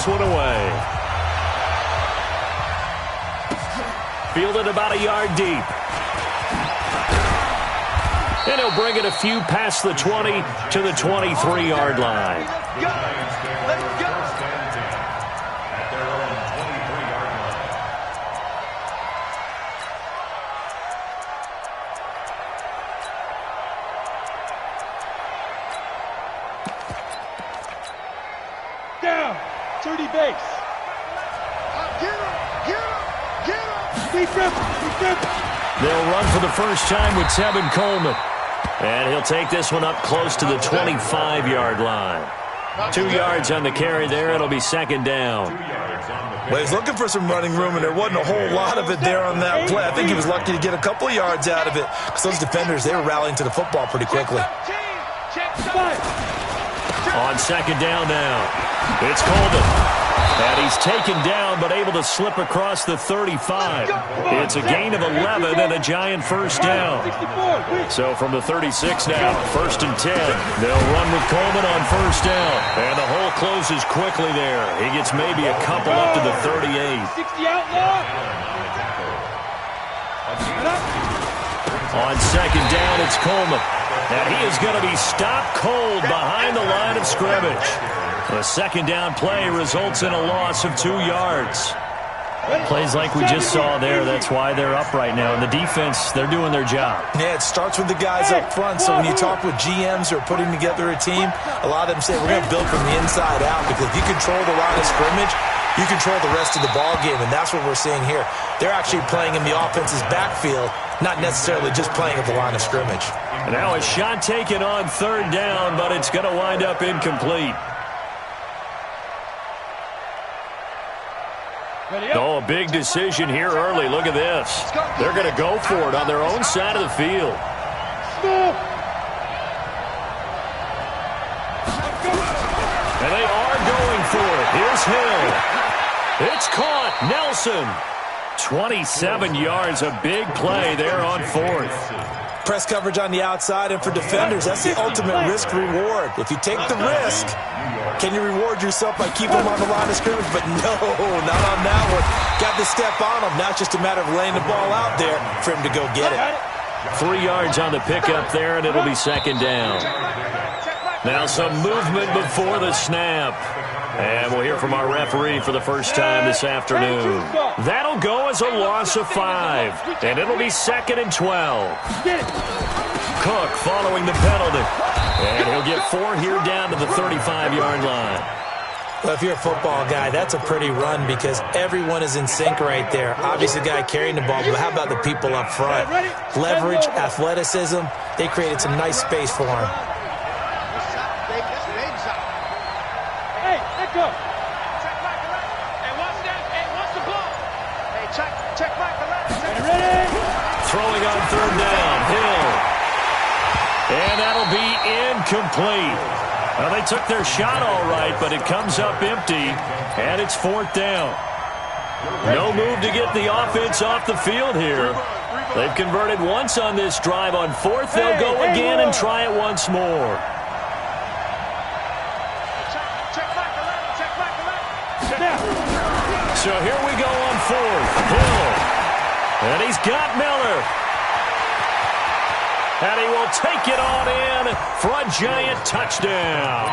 this one away. Fielded about a yard deep. And he'll bring it a few past the 20 to the 23-yard line. Let's go. Down, 30 base. Get him, get him, get him. Defense. They'll run for the first time with Tevin Coleman. And he'll take this one up close to the 25-yard line. 2 yards on the carry there. It'll be second down. Well, he's looking for some running room, and there wasn't a whole lot of it there on that play. I think he was lucky to get a couple of yards out of it because those defenders, they were rallying to the football pretty quickly. On second down now, it's Coleman. And he's taken down but able to slip across the 35. It's a gain of 11 and a giant first down. So from the 36 now, 1st and 10. They'll run with Coleman on first down. And the hole closes quickly there. He gets maybe a couple up to the 38. On second down, it's Coleman. And he is going to be stopped cold behind the line of scrimmage. The second down play results in a loss of 2 yards. Plays like we just saw there, that's why they're up right now. And the defense, they're doing their job. Yeah, it starts with the guys up front. So when you talk with GMs who are putting together a team, a lot of them say we're going to build from the inside out because if you control the line of scrimmage, you control the rest of the ball game, and that's what we're seeing here. They're actually playing in the offense's backfield, not necessarily just playing at the line of scrimmage. And now a shot taken on third down, but it's going to wind up incomplete. Oh, a big decision here early. Look at this. They're going to go for it on their own side of the field. And they are going for it. Here's Hill. It's caught. Nelson. 27 yards, a big play there on 4th. Press coverage on the outside, and for defenders, that's the ultimate risk-reward. If you take the risk, can you reward yourself by keeping them on the line of scrimmage? But no, not on that one. Got the step on him. Now it's just a matter of laying the ball out there for him to go get it. 3 yards on the pickup there, and it'll be second down. Now some movement before the snap. And we'll hear from our referee for the first time this afternoon. That'll go as a loss of 5. And it'll be 2nd and 12. Cook following the penalty. And he'll get 4 here down to the 35-yard line. Well, if you're a football guy, that's a pretty run because everyone is in sync right there. Obviously, the guy carrying the ball, but how about the people up front? Leverage, athleticism, they created some nice space for him. Go. Check back the left. Hey, watch that. Hey, watch the ball. Hey, check back the left. Ready? Throwing on third down. Hill. And that'll be incomplete. Well, they took their shot all right, but it comes up empty, and it's 4th down. No move to get the offense off the field here. They've converted once on this drive. On 4th, they'll go again and try it once more. So here we go on 4th. Hill. And he's got Miller. And he will take it on in for a giant touchdown.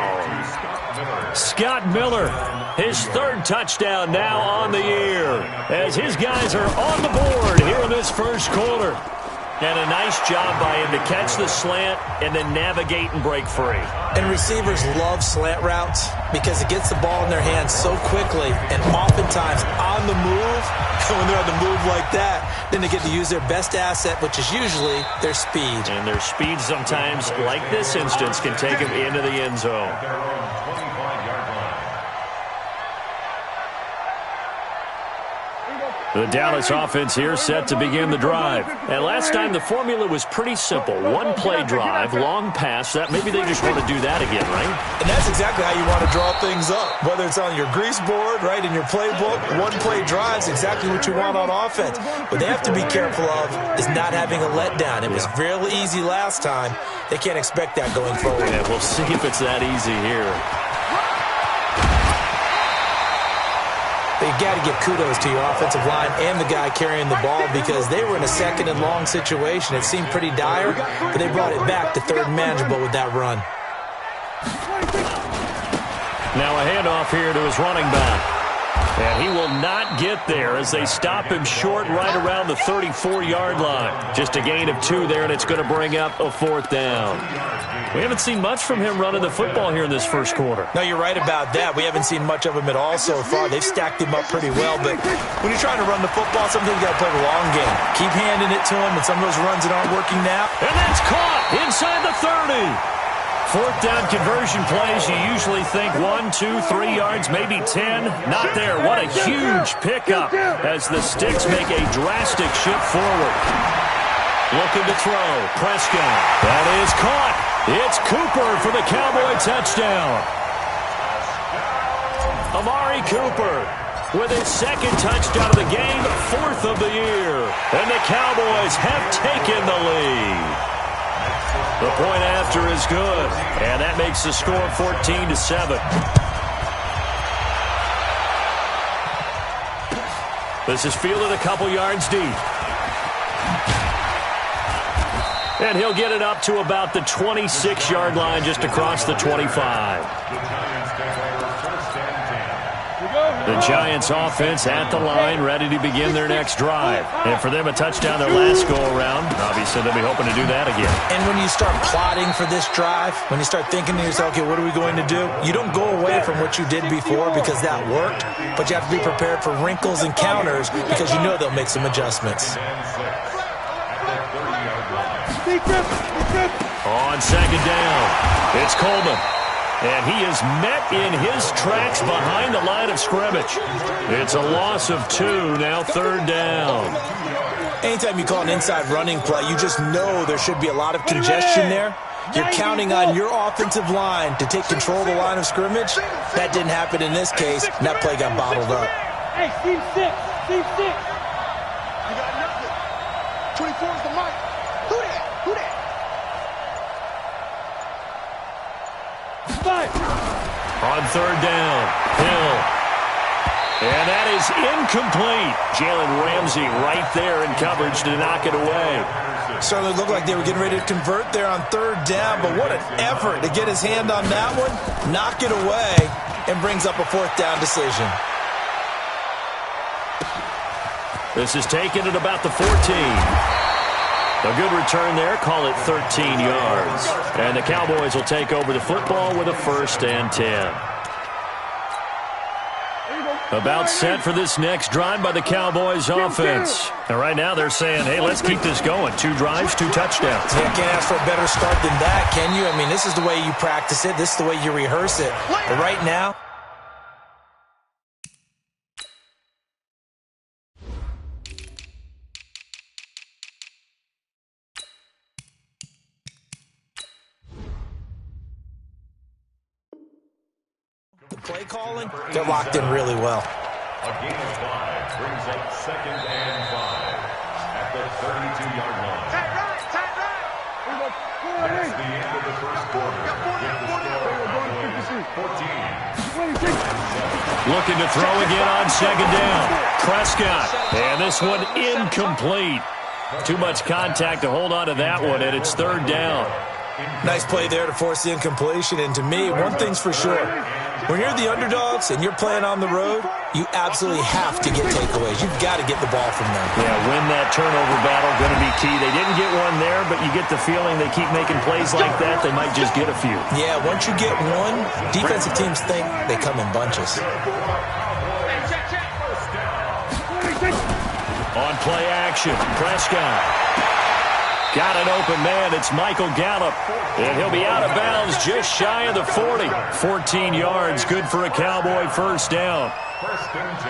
Scott Miller, his 3rd touchdown now on the year, as his guys are on the board here in this first quarter. And a nice job by him to catch the slant and then navigate and break free. And receivers love slant routes because it gets the ball in their hands so quickly and oftentimes on the move. When they're on the move like that, then they get to use their best asset, which is usually their speed. And their speed sometimes, like this instance, can take them into the end zone. The Dallas offense here set to begin the drive. And last time the formula was pretty simple. 1-play drive, long pass. That maybe they just want to do that again, right? And that's exactly how you want to draw things up. Whether it's on your grease board, right, in your playbook, 1-play drive is exactly what you want on offense. What they have to be careful of is not having a letdown. It was really easy last time. They can't expect that going forward. Yeah, we'll see if it's that easy here. you got to give kudos to your offensive line and the guy carrying the ball because they were in a second and long situation. It seemed pretty dire, but they brought it back to third and manageable with that run. Now a handoff here to his running back. And he will not get there as they stop him short right around the 34-yard line. Just a gain of 2 there, and it's going to bring up a 4th down. We haven't seen much from him running the football here in this first quarter. No, you're right about that. We haven't seen much of him at all so far. They've stacked him up pretty well, but when you're trying to run the football, sometimes you got to play the long game. Keep handing it to him, and some of those runs that aren't working now. And that's caught inside the 30. 4th down conversion plays, you usually think 1, 2, 3 yards, maybe 10. Not there. What a huge pickup as the Sticks make a drastic shift forward. Looking to throw. Prescott. That is caught. It's Cooper for the Cowboy touchdown. Amari Cooper with his 2nd touchdown of the game, 4th of the year. And the Cowboys have taken the lead. The point after is good, and that makes the score 14-7. This is fielded a couple yards deep. And he'll get it up to about the 26-yard line, just across the 25. The Giants offense at the line, ready to begin their next drive. And for them, a touchdown their last go-around. Obviously, they'll be hoping to do that again. And when you start plotting for this drive, when you start thinking to yourself, okay, what are we going to do? You don't go away from what you did before because that worked, but you have to be prepared for wrinkles and counters because you know they'll make some adjustments. On 2nd down, it's Coleman. And he is met in his tracks behind the line of scrimmage. It's a loss of 2, now 3rd down. Anytime you call an inside running play, you just know there should be a lot of congestion there. You're counting on your offensive line to take control of the line of scrimmage. That didn't happen in this case, and that play got bottled up. Hey, Steve 6. Steve 6. You got nothing. 24 is the mic. Who that? Who that? 5. On 3rd down, Hill. And that is incomplete. Jalen Ramsey right there in coverage to knock it away. Certainly looked like they were getting ready to convert there on 3rd down, but what an effort to get his hand on that one, knock it away, and brings up a 4th down decision. This is taken at about the 14. A good return there, call it 13 yards. And the Cowboys will take over the football with a 1st and 10. About set for this next drive by the Cowboys offense. And right now they're saying, hey, let's keep this going. 2 drives, 2 touchdowns. Yeah, can't ask for a better start than that, can you? I mean, this is the way you practice it. This is the way you rehearse it. But right now, play calling, they're locked in really well. A gain of 5 brings up 2nd and 5 at the 32-yard line. Tight right, tight right. That's the end of the first quarter. With the score 14. Looking to throw again on 2nd down. Prescott. And this one incomplete. Too much contact to hold on to that one, and it's 3rd down. Nice play there to force the incompletion. And to me, one thing's for sure. When you're the underdogs and you're playing on the road, you absolutely have to get takeaways. You've got to get the ball from them. Yeah, win that turnover battle, going to be key. They didn't get one there, but you get the feeling they keep making plays like that, they might just get a few. Yeah, once you get one, defensive teams think they come in bunches. On play action, Prescott. Got an open man. It's Michael Gallup. And he'll be out of bounds just shy of the 40. 14 yards, good for a Cowboy 1st down.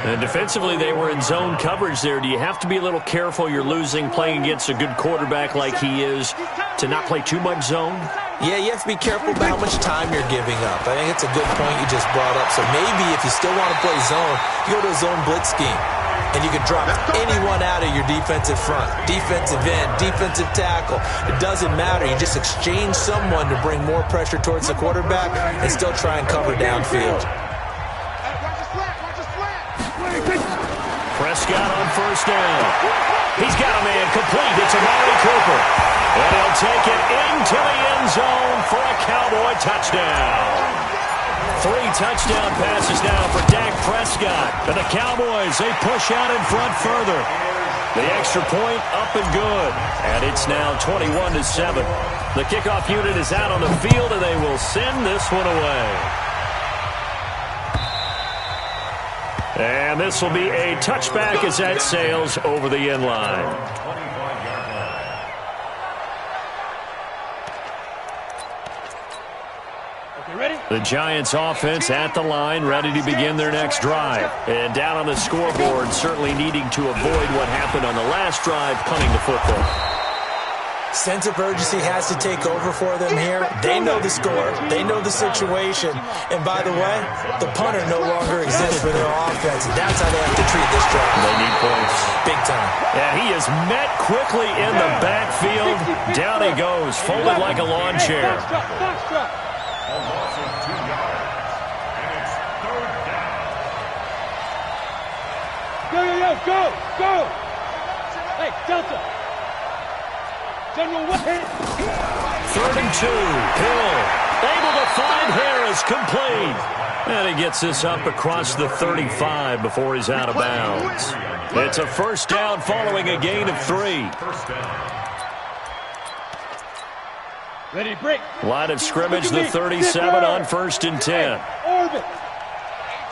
And defensively, they were in zone coverage there. Do you have to be a little careful? You're losing, playing against a good quarterback like he is, to not play too much zone? Yeah, you have to be careful about how much time you're giving up. I think it's a good point you just brought up. So maybe if you still want to play zone, you go to a zone blitz scheme. And you can drop anyone out of your defensive front, defensive end, defensive tackle. It doesn't matter. You just exchange someone to bring more pressure towards the quarterback and still try and cover downfield. Prescott on first down. He's got a man complete. It's Amari Cooper. And he'll take it into the end zone for a Cowboy touchdown. 3 touchdown passes now for Dak Prescott. And the Cowboys, they push out in front further. The extra point up and good. And it's now 21-7. The kickoff unit is out on the field, and they will send this one away. And this will be a touchback as that sails over the end line. The Giants offense at the line, ready to begin their next drive. And down on the scoreboard, certainly needing to avoid what happened on the last drive, punting the football. Sense of urgency has to take over for them here. They know the score. They know the situation. And by the way, the punter no longer exists for their offense. That's how they have to treat this drive. They need points. Big time. And he is met quickly in the backfield. Down he goes, folded like a lawn chair. A loss of 2 yards. And it's 3rd down. Go! Hey, Delta. General, what? 3rd and 2. Hill able to find Harris, complete. And he gets this up across the 35 before he's out of bounds. It's a first down following a gain of 3. First down. Ready to break. Line of scrimmage, the 37 on 1st and 10. Orbit.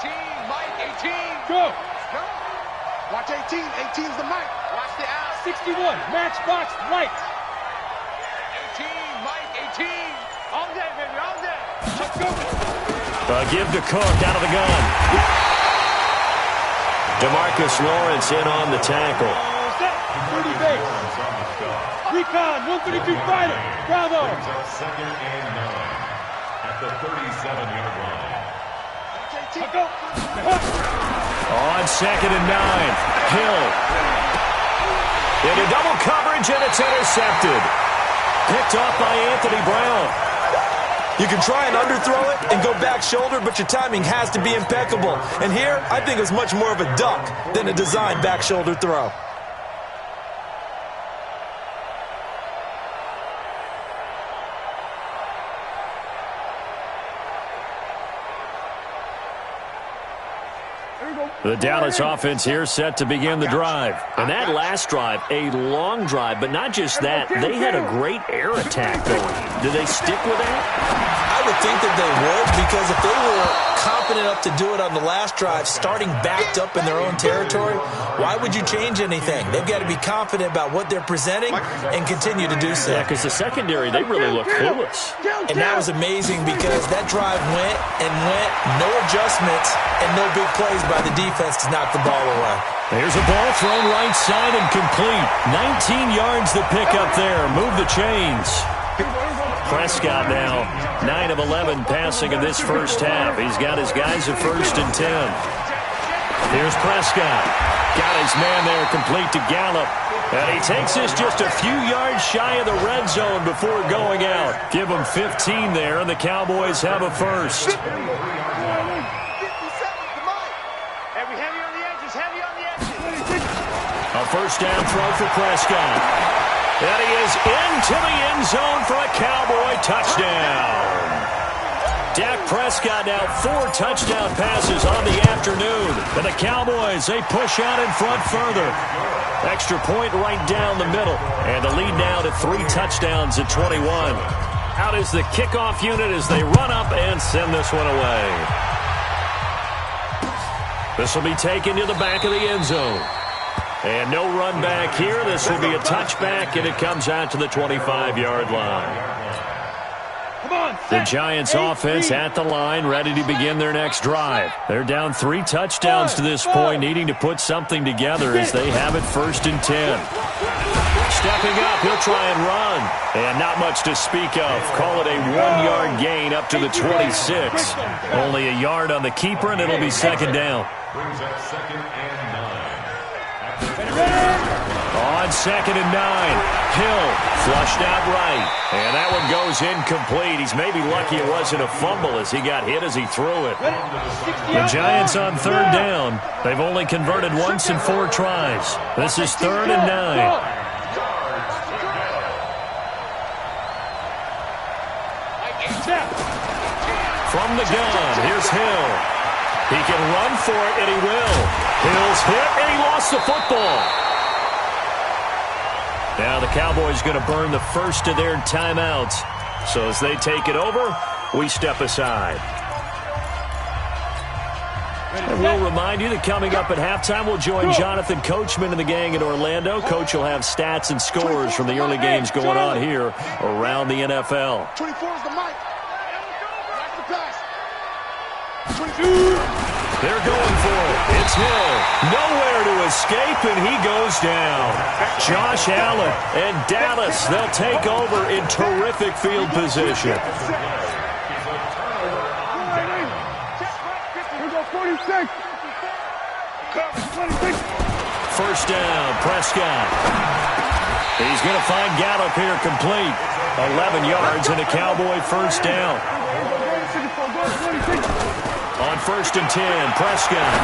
18, Mike, 18. Go. Watch 18. 18's the Mike. Watch the out. 61. Matchbox right. 18, Mike, 18. All day, baby, all day. Let's go. Give to Cook out of the gun. DeMarcus Lawrence in on the tackle. 30 base. Recon, 132 fighter. Bravo. Brings up 2nd and 9 at the 37-yard line. Go. On 2nd and 9. Hill. Into double coverage, and it's intercepted. Picked off by Anthony Brown. You can try and underthrow it and go back shoulder, but your timing has to be impeccable. And here, I think it's much more of a duck than a designed back shoulder throw. The Dallas offense here set to begin the drive. And that last drive, a long drive, but not just that. They had a great air attack going. Do they stick with that? I would think that they would, because if they were confident enough to do it on the last drive, starting backed up in their own territory, why would you change anything? They've got to be confident about what they're presenting and continue to do so. Yeah, because the secondary, they really look clueless. And that was amazing because that drive went and went, no adjustments, and no big plays by the defense to knock the ball away. There's a ball thrown right side and complete. 19 yards to pick up there. Move the chains. Prescott now, 9 of 11 passing in this first half. He's got his guys at 1st and 10. Here's Prescott. Got his man there complete to Gallup. And he takes this just a few yards shy of the red zone before going out. Give him 15 there, and the Cowboys have a first. A first down throw for Prescott. And he is into the end zone for a Cowboy touchdown. Dak Prescott now 4 touchdown passes on the afternoon. And the Cowboys, they push out in front further. Extra point right down the middle. And the lead now to 3 touchdowns at 21. Out is the kickoff unit as they run up and send this one away. This will be taken to the back of the end zone. And no run back here. This will be a touchback, and it comes out to the 25-yard line. The Giants offense at the line, ready to begin their next drive. They're down 3 touchdowns to this point, needing to put something together as they have it 1st and 10. Stepping up, he'll try and run. And not much to speak of. Call it a 1-yard gain up to the 26. Only a yard on the keeper, and it'll be 2nd down. Brings up 2nd and 9 at the On 2nd and 9, Hill flushed out right. And that one goes incomplete. He's maybe lucky it wasn't a fumble as he got hit as he threw it. The Giants on 3rd down. They've only converted once in 4 tries. This is 3rd and 9. From the gun, here's Hill. He can run for it, and he will. Hill's hit, and he lost the football. Now the Cowboys going to burn the first of their timeouts. So as they take it over, we step aside. And we'll remind you that coming up at halftime, we'll join Jonathan Coachman and the gang in Orlando. Coach will have stats and scores from the early games going on here around the NFL. 24 is the mic. That's the pass. 22. They're going for it. It's Hill. Nowhere to escape, and he goes down. Josh Allen and Dallas, they'll take over in terrific field position. Here we go, 46. 26. First down, Prescott. He's going to find Gallup here complete. 11 yards and a Cowboy first down. On 1st and 10, Prescott.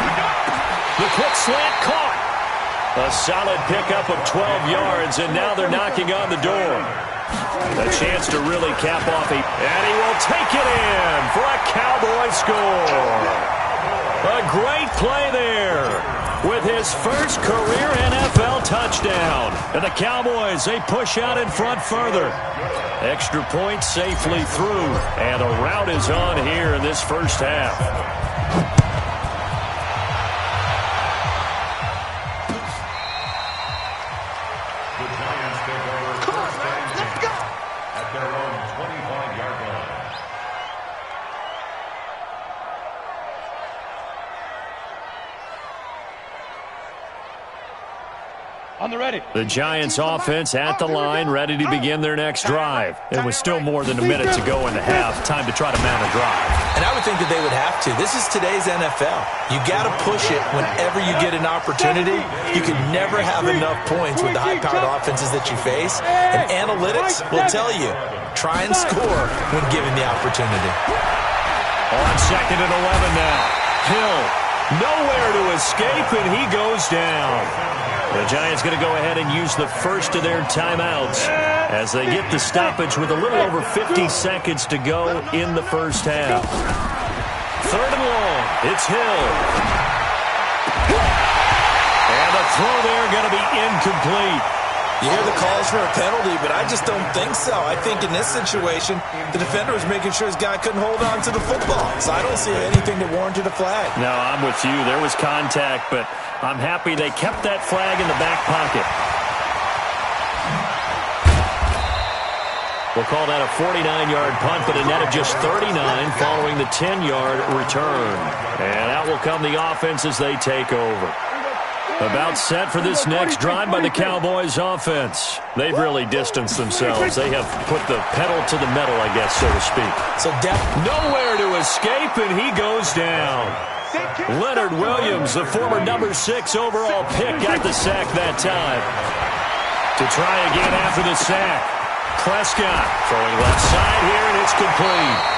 The quick slant caught. A solid pickup of 12 yards, and now they're knocking on the door. A chance to really cap off and he will take it in for a Cowboy score. A great play there with his first career NFL touchdown. And the Cowboys, they push out in front further. Extra point safely through, and a rout is on here in this first half. The Giants take over first and 10 at their own 25-yard line. On the ready. The Giants offense at the line, ready to begin their next drive. It was still more than a minute to go in the half. Time to try to mount a drive. And I would think that they would have to. This is today's NFL. You got to push it whenever you get an opportunity. You can never have enough points with the high-powered offenses that you face. And analytics will tell you, try and score when given the opportunity. On 2nd and 11 now. Hill, nowhere to escape, and he goes down. The Giants going to go ahead and use the first of their timeouts as they get the stoppage with a little over 50 seconds to go in the first half. 3rd and long. It's Hill. And the throw there going to be incomplete. You hear the calls for a penalty, but I just don't think so. I think in this situation, the defender was making sure his guy couldn't hold on to the football. So I don't see anything that warranted a flag. No, I'm with you. There was contact, but I'm happy they kept that flag in the back pocket. We'll call that a 49-yard punt, but a net of just 39 following the 10-yard return. And out will come the offense as they take over. About set for this next drive by the Cowboys offense. They've really distanced themselves. They have put the pedal to the metal, I guess, so to speak. So nowhere to escape, and he goes down. Leonard Williams, the former number 6 overall pick, got the sack that time. To try again after the sack. Prescott throwing left side here, and it's complete.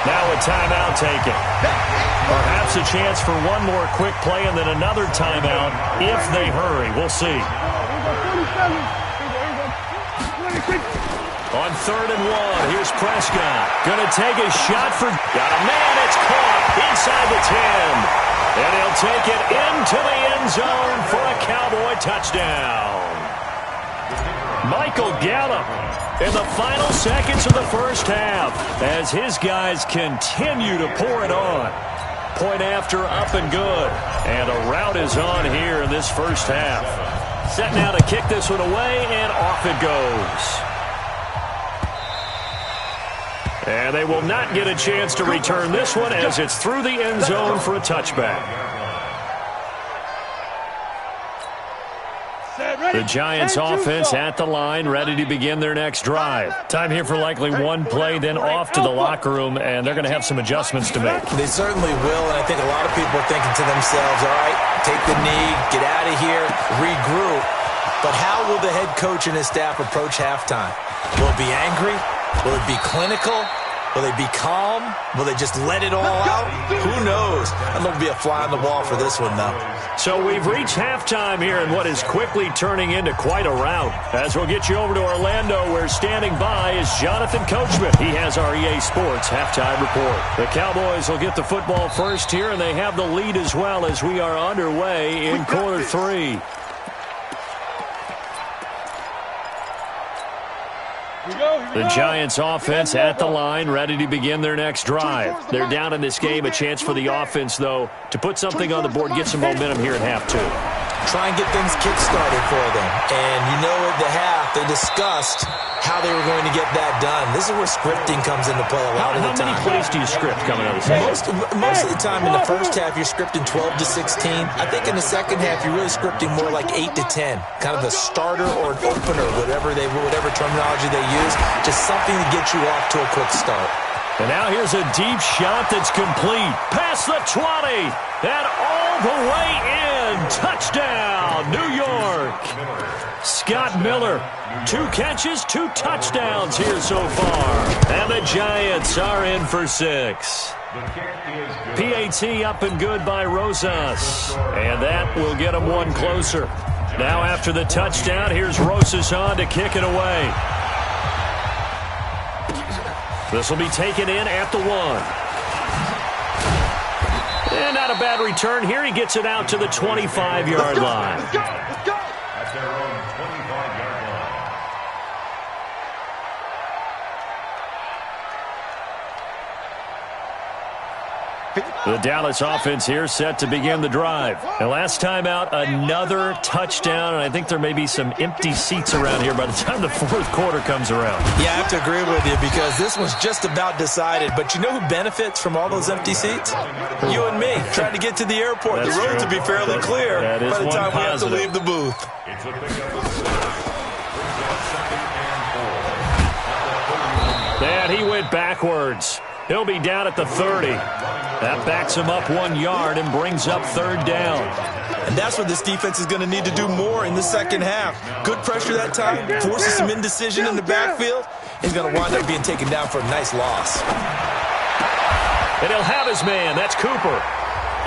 Now a timeout taken. Perhaps a chance for one more quick play and then another timeout if they hurry. We'll see. On 3rd and 1, here's Prescott. Going to take a shot for... Got a man, it's caught inside the 10. And he'll take it into the end zone for a Cowboy touchdown. Michael Gallup in the final seconds of the first half as his guys continue to pour it on. Point after up and good. And a rout is on here in this first half. Set now to kick this one away, and off it goes. And they will not get a chance to return this one as it's through the end zone for a touchback. Set, ready. The Giants offense at the line, ready to begin their next drive. Time here for likely one play, then off to the locker room, and they're going to have some adjustments to make. They certainly will, and I think a lot of people are thinking to themselves, all right, take the knee, get out of here, regroup. But how will the head coach and his staff approach halftime? Will it be angry? Will it be clinical? Will they be calm? Will they just let it all out? Who knows? I'm going to be a fly on the wall for this one, though. So we've reached halftime here in what is quickly turning into quite a rout. As we'll get you over to Orlando, where standing by is Jonathan Coachman. He has our EA Sports halftime report. The Cowboys will get the football first here, and they have the lead as well as we are underway in quarter three. The Giants offense at the line, ready to begin their next drive. They're down in this game. A chance for the offense, though, to put something on the board, get some momentum here at half two. Try and get things kick-started for them. And you know at the half, they discussed how they were going to get that done. This is where scripting comes into play a lot of the time. How many plays do you script coming out of the second? Most of the time in the first half, you're scripting 12 to 16. I think in the second half, you're really scripting more like 8 to 10. Kind of a starter or an opener, whatever terminology they use. Just something to get you off to a quick start. And now here's a deep shot that's complete. Past the 20. And all the way in. Touchdown, New York. Scott Miller. 2 catches, 2 touchdowns here so far. And the Giants are in for 6. PAT up and good by Rosas. And that will get them one closer. Now after the touchdown, here's Rosas on to kick it away. This will be taken in at the 1. And not a bad return here. He gets it out to the 25-yard line. At their own 25-yard line. The Dallas offense here set to begin the drive. And last time out, another touchdown, and I think there may be some empty seats around here by the time the fourth quarter comes around. Yeah, I have to agree with you because this one's just about decided. But you know who benefits from all those empty seats? You and me, trying to get to the airport. That's the roads true. will be fairly clear That is by the time we have to positive. leave the booth. It's a pickup of 6. Brings up 2nd and 4. And he went backwards. He'll be down at the 30. That backs him up 1 yard and brings up 3rd down. And that's what this defense is going to need to do more in the second half. Good pressure that time, forces some indecision in the backfield. He's going to wind up being taken down for a nice loss. And he'll have his man. That's Cooper.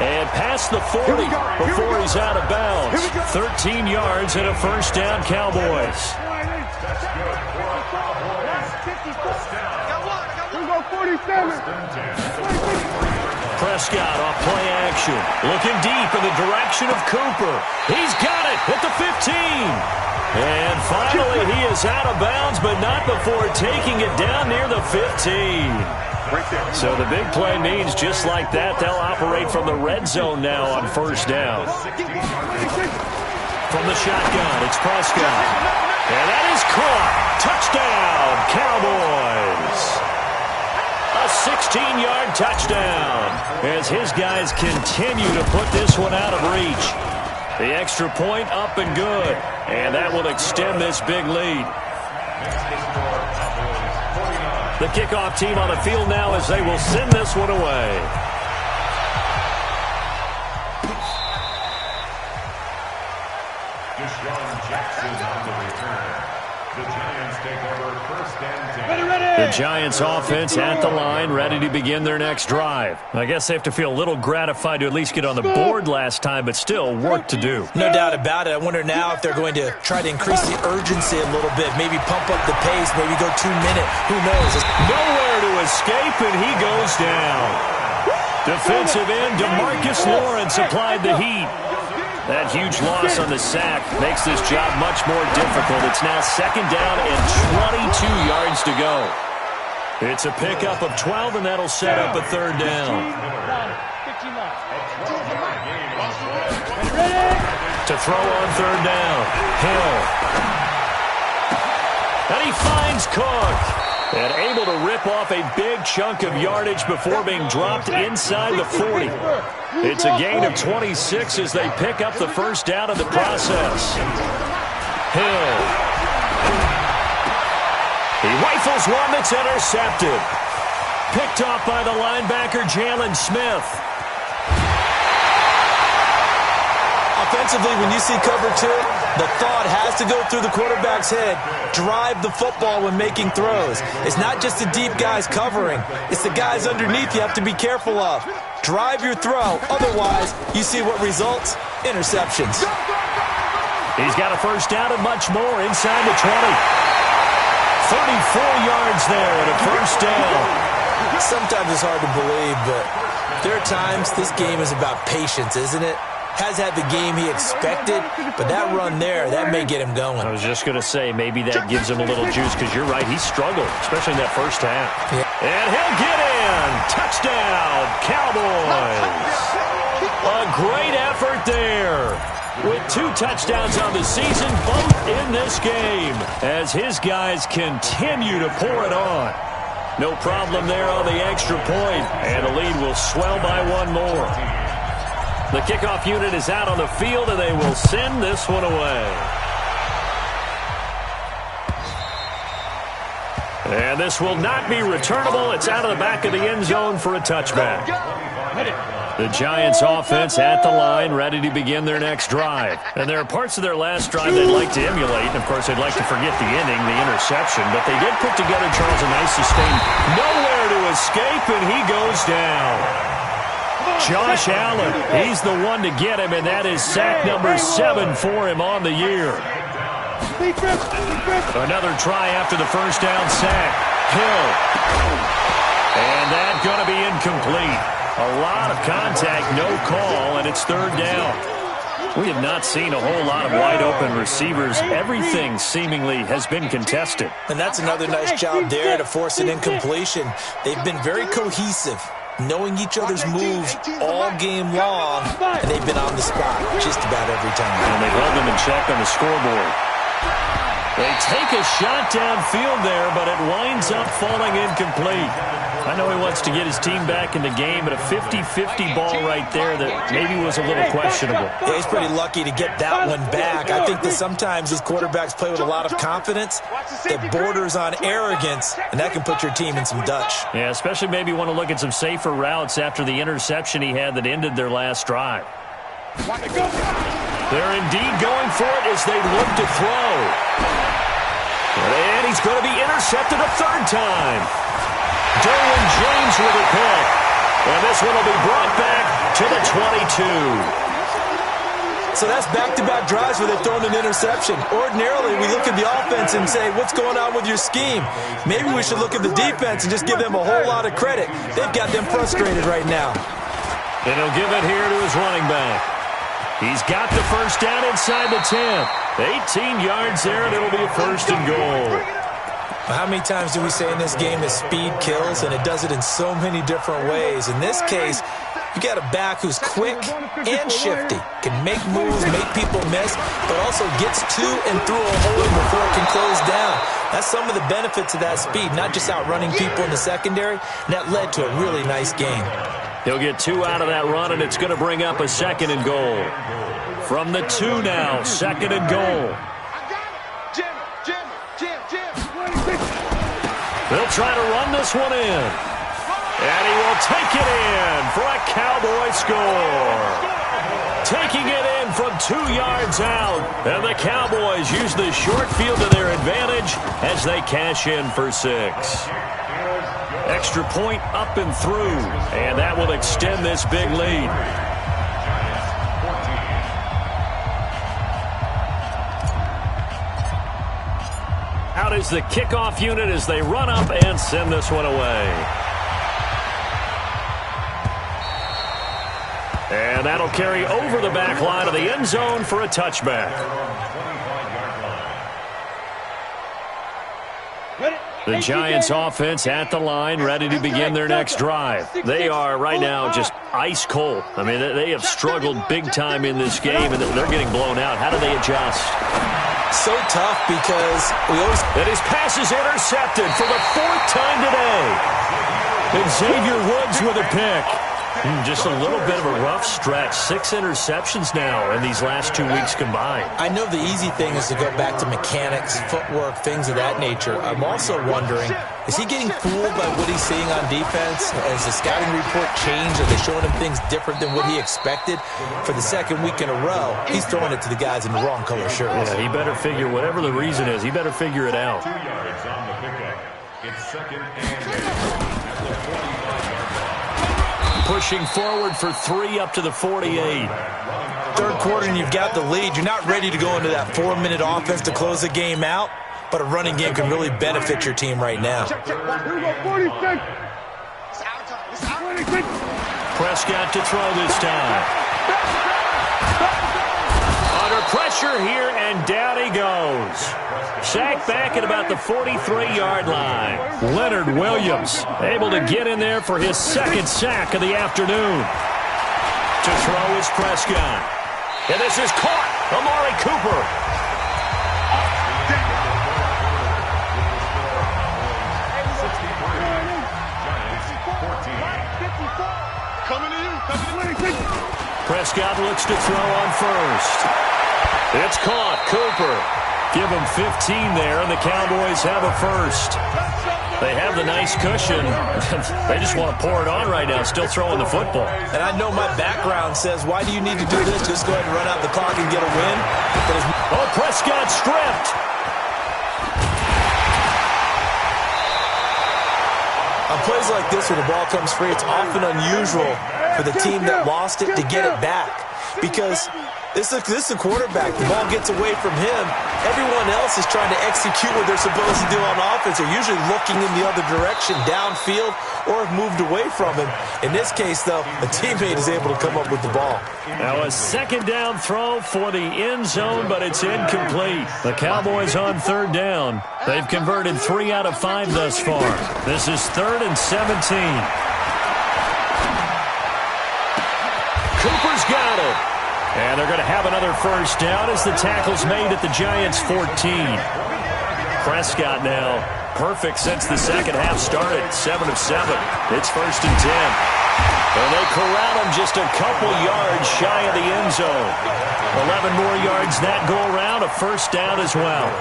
And past the 40 before he's out of bounds. 13 yards and a first down, Cowboys. That's good for our Cowboys. First down. Prescott off play action. Looking deep in the direction of Cooper. He's got it at the 15. And finally he is out of bounds, but not before taking it down near the 15. So the big play means just like that, they'll operate from the red zone now on first down. From the shotgun, it's Prescott. And that is caught. Touchdown, Cowboys. A 16-yard touchdown as his guys continue to put this one out of reach. The extra point up and good, and that will extend this big lead. The kickoff team on the field now as they will send this one away. Deshaun Jackson on the return. The Giants take over 1st and 10. The Giants offense at the line, ready to begin their next drive. I guess they have to feel a little gratified to at least get on the board last time, but still work to do. No doubt about it. I wonder now if they're going to try to increase the urgency a little bit, maybe pump up the pace, maybe go 2 minute. Who knows? Nowhere to escape, and he goes down. Defensive end DeMarcus Lawrence applied the heat. That huge loss on the sack makes this job much more difficult. It's now 2nd down and 22 yards to go. It's a pickup of 12, and that'll set up a 3rd down. To throw on 3rd down. Hill. And he finds Cook. And able to rip off a big chunk of yardage before being dropped inside the 40. It's a gain of 26 as they pick up the first down in the process. Hill. He rifles one that's intercepted. Picked off by the linebacker, Jalen Smith. Offensively, when you see cover two, the thought has to go through the quarterback's head. Drive the football when making throws. It's not just the deep guys covering. It's the guys underneath you have to be careful of. Drive your throw. Otherwise, you see what results? Interceptions. He's got a first down and much more inside the 20. 34 yards there and a first down. Sometimes it's hard to believe, but there are times this game is about patience, isn't it? Has had the game he expected, but that run there, that may get him going. I was just going to say, maybe that gives him a little juice, because you're right, he struggled, especially in that first half. Yeah. And he'll get in. Touchdown, Cowboys. A great effort there. With 2 touchdowns on the season, both in this game, as his guys continue to pour it on. No problem there on the extra point, and the lead will swell by 1 more. The kickoff unit is out on the field, and they will send this one away. And this will not be returnable. It's out of the back of the end zone for a touchback. The Giants offense at the line, ready to begin their next drive. And there are parts of their last drive they'd like to emulate. And, of course, they'd like to forget the inning, the interception. But they did put together, Charles, a nice sustain. Nowhere to escape, and he goes down. Josh Allen, he's the one to get him, and that is sack number 7 for him on the year. Another try after the first down sack. Hill. And that's going to be incomplete. A lot of contact, no call, and it's 3rd down. We have not seen a whole lot of wide-open receivers. Everything seemingly has been contested. And that's another nice job there to force an incompletion. They've been very cohesive, knowing each other's moves all game long, and they've been on the spot just about every time. And they've held them in check on the scoreboard. They take a shot downfield there, but it winds up falling incomplete. I know he wants to get his team back in the game, but a 50-50 ball right there that maybe was a little questionable. Yeah, he's pretty lucky to get that one back. I think that sometimes these quarterbacks play with a lot of confidence that borders on arrogance, and that can put your team in some Dutch. Yeah, especially maybe want to look at some safer routes after the interception he had that ended their last drive. They're indeed going for it as they look to throw. And he's going to be intercepted a 3rd time. Derwin James with a pick. And this one will be brought back to the 22. So that's back-to-back drives where they've thrown an interception. Ordinarily, we look at the offense and say, what's going on with your scheme? Maybe we should look at the defense and just give them a whole lot of credit. They've got them frustrated right now. And he'll give it here to his running back. He's got the first down inside the 10. 18 yards there, and it'll be a 1st and goal. How many times do we say in this game that speed kills, and it does it in so many different ways? In this case, you got a back who's quick and shifty, can make moves, make people miss, but also gets to and through a hole before it can close down. That's some of the benefits of that speed, not just outrunning people in the secondary, and that led to a really nice game. He'll get 2 out of that run, and it's going to bring up a 2nd and goal. From the 2 now, 2nd and goal. They'll try to run this one in. And he will take it in for a Cowboy score. Taking it in from 2 yards out. And the Cowboys use the short field to their advantage as they cash in for 6. Extra point up and through. And that will extend this big lead. Out is the kickoff unit as they run up and send this one away. And that'll carry over the back line of the end zone for a touchback. The Giants offense at the line, ready to begin their next drive. They are right now just ice cold. I mean, they have struggled big time in this game, and they're getting blown out. How do they adjust? So tough because we always... And his pass is intercepted for the 4th time today. And Xavier Woods with a pick. Just a little bit of a rough stretch. 6 interceptions now in these last 2 weeks combined. I know the easy thing is to go back to mechanics, footwork, things of that nature. I'm also wondering, is he getting fooled by what he's seeing on defense? Has the scouting report changed? Are they showing him things different than what he expected? For the second week in a row, he's throwing it to the guys in the wrong color shirts. Yeah, he better figure, whatever the reason is, he better figure it out. 2 yards on the pickup. It's 2nd and 8 at the 45-yard line. Pushing forward for 3 up to the 48. Third quarter and you've got the lead. You're not ready to go into that 4-minute offense to close the game out, but a running game can really benefit your team right now. Prescott to throw this time. Under pressure here, and down he goes. Sacked back at about the 43-yard line. Leonard Williams able to get in there for his 2nd sack of the afternoon. To throw is Prescott. And this is caught. Amari Cooper. Prescott looks to throw on first. It's caught. Cooper. Give him 15 there, and the Cowboys have a first. They have the nice cushion. They just want to pour it on right now, still throwing the football. And I know my background says, why do you need to do this? Just go ahead and run out the clock and get a win. Oh, Prescott stripped. On plays like this where the ball comes free, it's often unusual for the team that lost it to get it back. Because this is a quarterback. The ball gets away from him. Everyone else is trying to execute what they're supposed to do on offense. They're usually looking in the other direction, downfield, or have moved away from him. In this case, though, a teammate is able to come up with the ball. Now a 2nd down throw for the end zone, but it's incomplete. The Cowboys on 3rd down. They've converted 3 out of 5 thus far. This is 3rd and 17. Cooper's got it. And they're going to have another first down as the tackle's made at the Giants' 14. Prescott now perfect since the second half started. 7 of 7. It's 1st and 10. And they corral him just a couple yards shy of the end zone. 11 more yards that go around. A first down as well.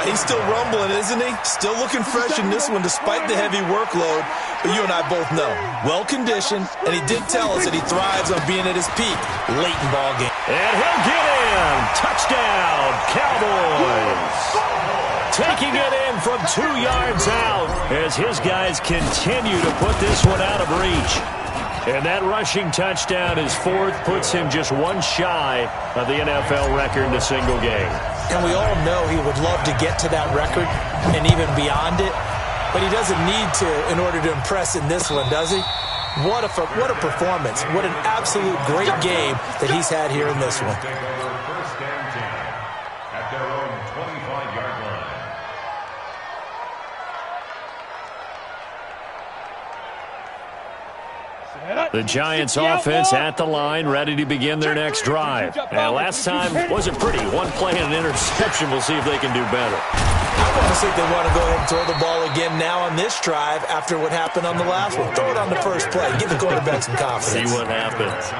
He's still rumbling, isn't he? Still looking fresh in this one despite the heavy workload. But you and I both know, well-conditioned, and he did tell us that he thrives on being at his peak late in ball game. And he'll get in. Touchdown, Cowboys. Taking it in from 2 yards out as his guys continue to put this one out of reach. And that rushing touchdown is 4th, puts him just 1 shy of the NFL record in a single game. And we all know he would love to get to that record and even beyond it, but he doesn't need to in order to impress in this one, does he? What a performance. What an absolute great game that he's had here in this one. First and 10 at their own 25-yard line. The Giants offense at the line, ready to begin their next drive. And last time wasn't pretty. 1 play and an interception. We'll see if they can do better. I want to see if they want to go ahead and throw the ball again now on this drive after what happened on the last one. Throw it on the first play. Give the quarterback some confidence. See what happens.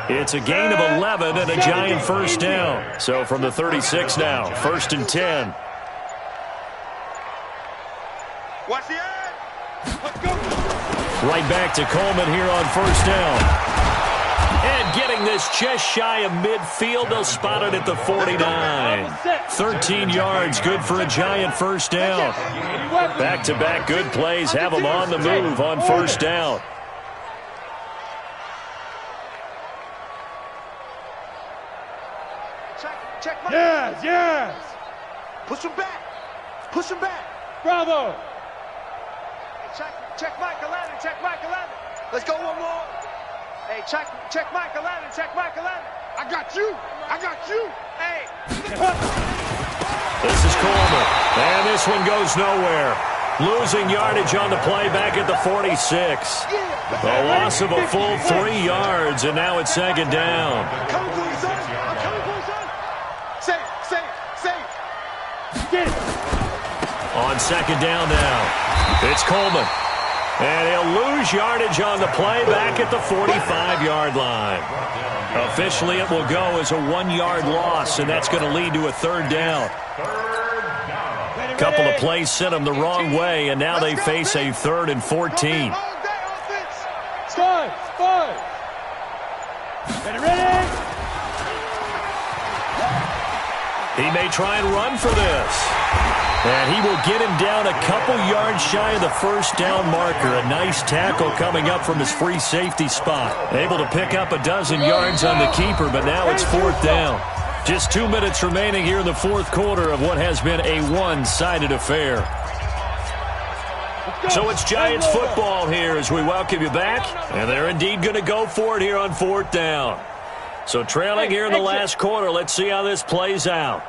It's a gain of 11 and a Giant first down. So from the 36 now, 1st and 10. Watch the end. Let's go. Right back to Coleman here on first down. And getting this just shy of midfield. They'll spot it at the 49. 13 yards, good for a Giant first down. Back-to-back good plays have them on the move on first down. Check. Yes. Push him back. Push him back. Bravo. Check Mike 11. Check Mike 11. Let's go one more. Hey, check Mike 11. Check Mike 11. I got you. Hey. This is Coleman. And this one goes nowhere. Losing yardage on the play back at the 46. A loss of a full 3 yards, and now it's 2nd down. I'm coming for you, son. I'm coming for you, son. Safe. Get it. On 2nd down now, it's Coleman. And he'll lose yardage on the play back at the 45-yard line. Officially, it will go as a 1-yard loss, and that's going to lead to a third down. A couple of plays sent them the wrong way, and now they face a 3rd and 14. Start. Ready. He may try and run for this. And he will get him down a couple yards shy of the first down marker. A nice tackle coming up from his free safety spot. Able to pick up a dozen yards on the keeper, but now it's 4th down. Just 2 minutes remaining here in the 4th quarter of what has been a one-sided affair. So it's Giants football here as we welcome you back. And they're indeed going to go for it here on 4th down. So trailing here in the last quarter. Let's see how this plays out.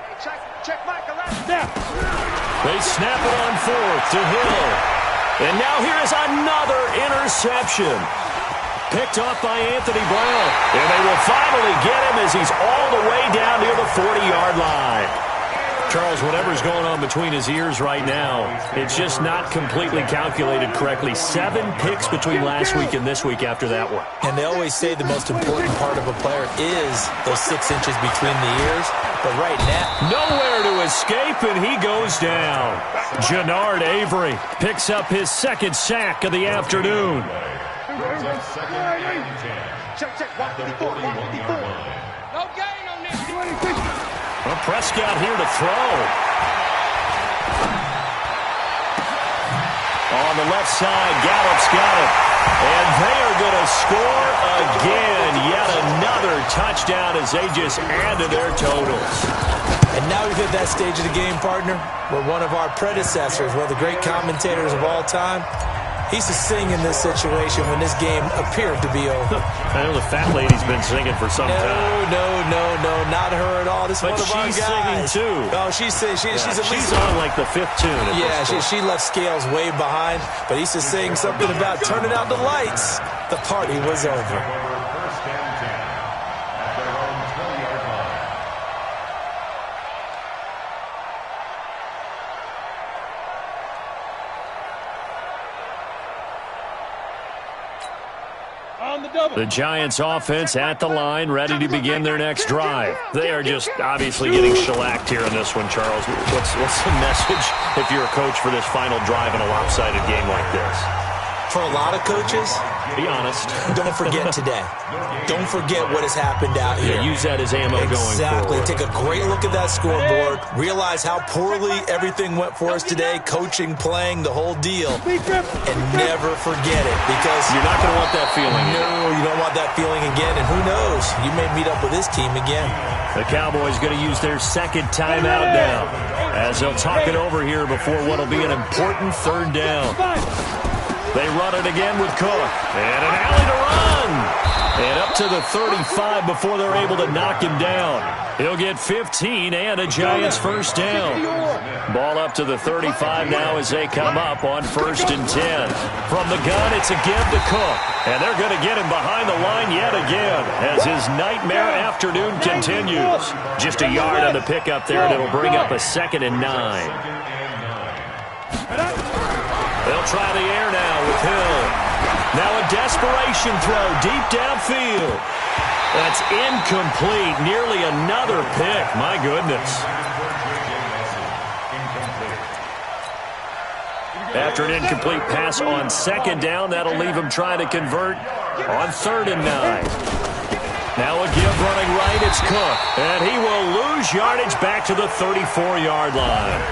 They snap it on 4th to Hill. And now here is another interception. Picked off by Anthony Brown. And they will finally get him as he's all the way down near the 40-yard line. Charles, whatever's going on between his ears right now, it's just not completely calculated correctly. 7 picks between last week and this week after that one. And they always say the most important part of a player is those 6 inches between the ears. But right now, nowhere to escape, and he goes down. Jannard Avery picks up his 2nd sack of the afternoon. Check. 154. No gain on this. Well, Prescott here to throw. On the left side, Gallup's got it. And they are going to score again. Yet another touchdown as they just add to their totals. And now we've hit that stage of the game, partner, where one of our predecessors, one of the great commentators of all time, he used to sing in this situation when this game appeared to be over. I know the fat lady's been singing for some time. No, not her at all. This is but one of our guys. She's singing too. Oh, she's at least she's on like the 5th tune. Yeah, she left Scales way behind, but he used to sing something about turning out the lights. The party was over. The Giants offense at the line, ready to begin their next drive. They are just obviously getting shellacked here in this one, Charles. What's the message if you're a coach for this final drive in a lopsided game like this? For a lot of coaches, be honest. Don't forget today. Don't forget what has happened out here. Yeah, use that as ammo going forward. Exactly. Take a great look at that scoreboard. Realize how poorly everything went for us today. Coaching, playing, the whole deal. And never forget it, because you're not going to want that feeling. No, you don't want that feeling again. And who knows? You may meet up with this team again. The Cowboys going to use their 2nd timeout now, as they'll talk it over here before what will be an important 3rd down. They run it again with Cook. And an alley to run. And up to the 35 before they're able to knock him down. He'll get 15 and a Giants 1st down. Ball up to the 35 now as they come up on 1st and 10. From the gun, it's a give to Cook. And they're going to get him behind the line yet again as his nightmare afternoon continues. Just a yard on the pickup there, and it'll bring up a 2nd and 9. They'll try the air now with Hill. Now a desperation throw deep downfield. That's incomplete. Nearly another pick. My goodness. After an incomplete pass on 2nd down, that'll leave him trying to convert on 3rd and 9. Now a give running right. It's Cook. And he will lose yardage back to the 34-yard line.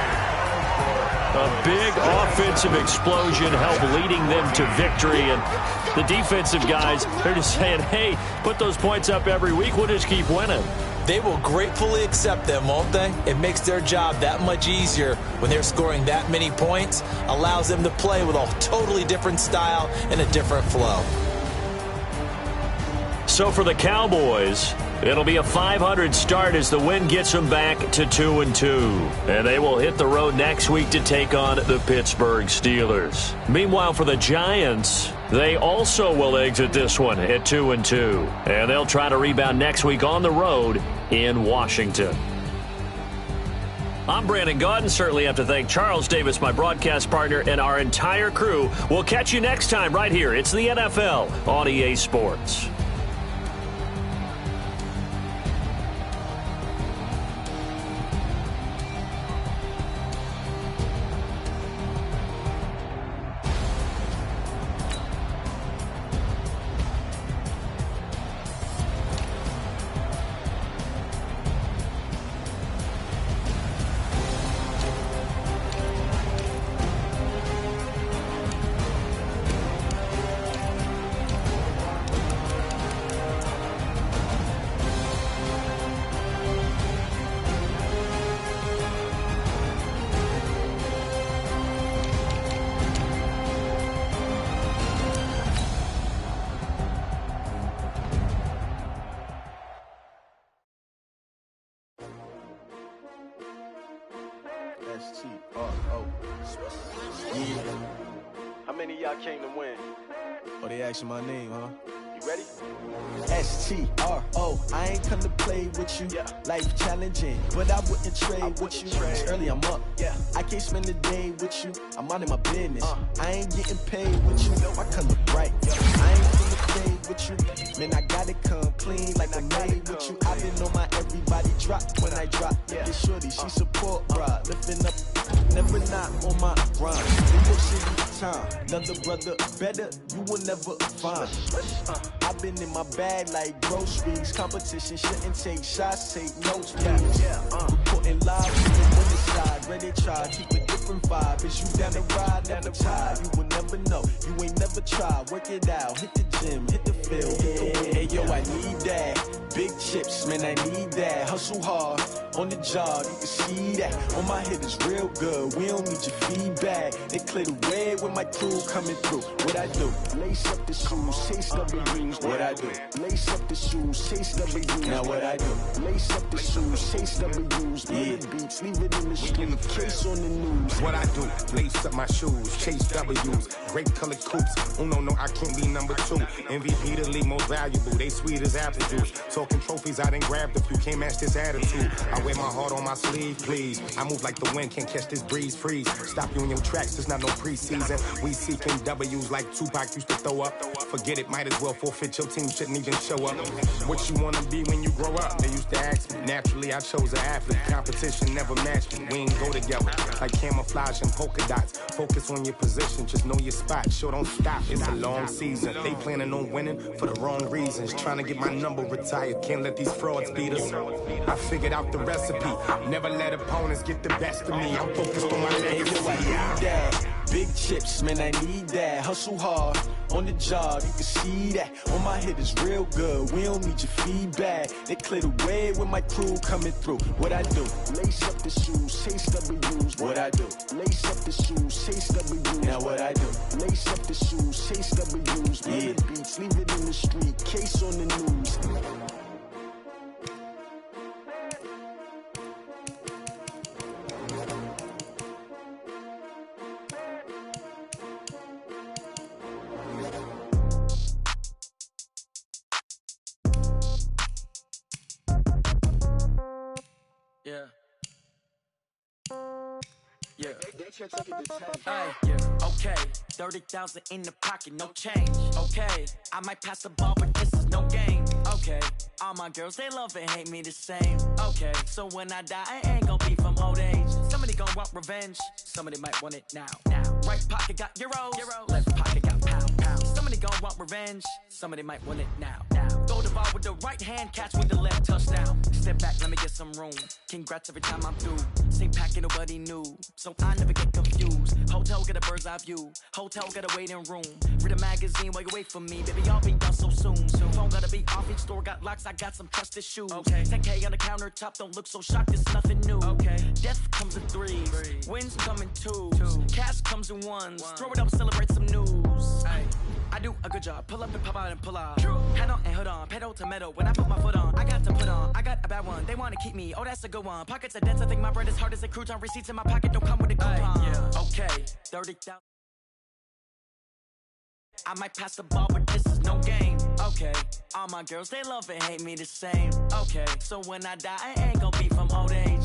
A big offensive explosion helped leading them to victory. And the defensive guys, they're just saying, hey, put those points up every week. We'll just keep winning. They will gratefully accept them, won't they? It makes their job that much easier when they're scoring that many points. Allows them to play with a totally different style and a different flow. So for the Cowboys, it'll be a 500 start as the win gets them back to 2-2. And they will hit the road next week to take on the Pittsburgh Steelers. Meanwhile, for the Giants, they also will exit this one at 2-2. And they'll try to rebound next week on the road in Washington. I'm Brandon Gaudin. Certainly have to thank Charles Davis, my broadcast partner, and our entire crew. We'll catch you next time right here. It's the NFL on EA Sports. S-T-R-O. Yeah. How many of y'all came to win? Oh, they asking my name, huh? You ready? S-T-R-O. I ain't come to play with you. Life challenging, but I wouldn't trade with you. It's early, I'm up. I can't spend the day with you. I'm out of my business. I ain't getting paid with you. I come look bright. I ain't finna play with you. Man, I gotta come clean like I made with you. I've been on my everybody drop when I drop. Get shorty, she support, bruh. Lifting up, never not on my grind. New York City time, another brother better, you will never find. I've been in my bag like groceries. Competition shouldn't take shots, take notes, please. Reporting live from the winning side, ready to try, keep a different vibe. Is you down the ride, never tired. You will never know, you ain't never tried. Work it out, hit the gym, hit the field, hit the win. Hey yo, I need that. Big chips, man, I need that. Hustle hard, on the job, you can see that. On my hit is real good, we don't need your feedback. They clear the way with my crew coming through. What I do? Lace up the shoes, chase W's. What I do? Lace up the shoes, chase W's. Now what I do? Lace up the shoes, chase W's. Bring the beats, leave it in the street, case on the news. What I do? Lace up my shoes, chase W's. Great colored coops. Oh no, I can't be number 2. MVP the league most valuable. They sweet as apple juice. Talking trophies, I done grabbed a few. Can't match this attitude. I wear my heart on my sleeve, please. I move like the wind, can't catch this breeze, freeze. Stop you in your tracks, there's not no preseason. We seeking W's like Tupac used to throw up. Forget it, might as well forfeit. Your team shouldn't even show up. What you wanna be when you grow up? They used to ask me. Naturally, I chose an athlete. Competition never matched me. We ain't go together like camouflage and polka dots. Focus on your position, just know your spot. Sure, don't stop. It's a long season. They planning on winning for the wrong reasons. Trying to get my number retired. Can't let these frauds beat us. I figured out the recipe. Never let opponents get the best of me. I'm focused on my legacy. Big chips, man, I need that. Hustle hard, on the job, you can see that. On my hit is real good, we don't need your feedback. They clear the way with my crew coming through. What I do? Lace up the shoes, chase W's. What I do? Lace up the shoes, chase W's. Now what I do? Lace up the shoes, chase W's. Bring the beats, leave it in the street, case on the news. Okay, 30,000 in the pocket, no change. Okay, I might pass the ball, but this is no game. Okay, all my girls, they love and hate me the same. Okay, so when I die, I ain't gonna be from old age. Somebody gonna want revenge, somebody might want it now. Right pocket got euros, left pocket got pounds. Somebody gonna want revenge, somebody might want it now. Throw the ball with the right hand, catch with the left, touchdown. Step back, let me get some room. Congrats every time I'm through. Same packet, nobody knew, so I never get confused. Hotel got a bird's eye view. Hotel got a waiting room. Read a magazine while you wait for me. Baby, I'll be done so soon. Phone gotta be off, each store got locks. I got some trusted shoes. 10K on the countertop, don't look so shocked. It's nothing new. Death comes in threes. Wins come in twos. Cash comes in ones. Throw it up, celebrate some news. I do a good job. Pull up and pop out and pull out. Head on and hood on. Pedal to metal. When I put my foot on, I got to put on. I got a bad one. They want to keep me. Oh, that's a good one. Pockets are dense. I think my bread is hard as a crouton. Receipts in my pocket don't come with a coupon. Okay, 30,000. I might pass the ball, but this is no game. Okay, all my girls, they love and hate me the same. Okay, so when I die, I ain't gonna be from old age.